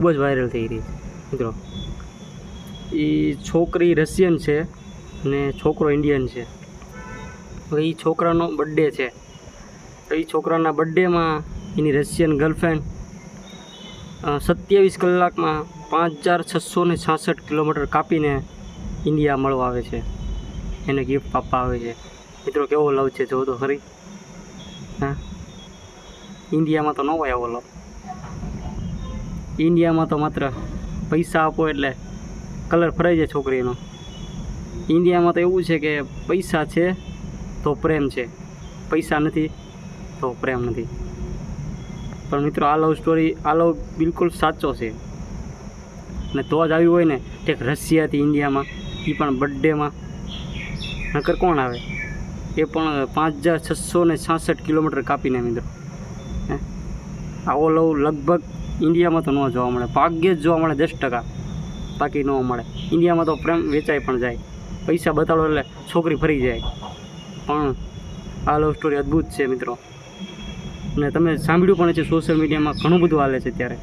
ખૂબ જ વાયરલ થઈ રહી મિત્રો. એ છોકરી રશિયન છે ને છોકરો ઇન્ડિયન છે. હવે એ છોકરાનો બર્થડે છે. તો એ છોકરાના બર્થડેમાં એની રશિયન ગર્લફ્રેન્ડ 27 કલાકમાં 5666 કિલોમીટર કાપીને ઇન્ડિયા મળવા આવે છે, એને ગિફ્ટ આપવા આવે છે. મિત્રો કેવો લવ છે જો તો ખરી. હા, ઇન્ડિયામાં તો ન હોય આવો લવ. ઇન્ડિયામાં તો માત્ર પૈસા આપો એટલે કલર ફરાઈ જાય છોકરીનો. ઇન્ડિયામાં તો એવું છે કે પૈસા છે તો પ્રેમ છે, પૈસા નથી તો પ્રેમ નથી. પણ મિત્રો આ લવ સ્ટોરી, આ લવ બિલકુલ સાચો છે. અને તો જ આવ્યું હોય ને એક રશિયાથી ઇન્ડિયામાં, એ પણ બર્થડેમાં. નકર કોણ આવે? એ પણ 5666 કિલોમીટર કાપીને મિત્રો. આવો લવ લગભગ ઇન્ડિયામાં તો ન જોવા મળે, ભાગ્યે જ જોવા મળે 10%, બાકી ન મળે. ઇન્ડિયામાં તો પ્રેમ વેચાઈ પણ જાય, પૈસા બતાડો એટલે છોકરી ફરી જાય. પણ આ લવ સ્ટોરી અદ્ભુત છે મિત્રો. અને તમે સાંભળ્યું પણ છે, સોશિયલ મીડિયામાં ઘણું બધું હાલે છે અત્યારે.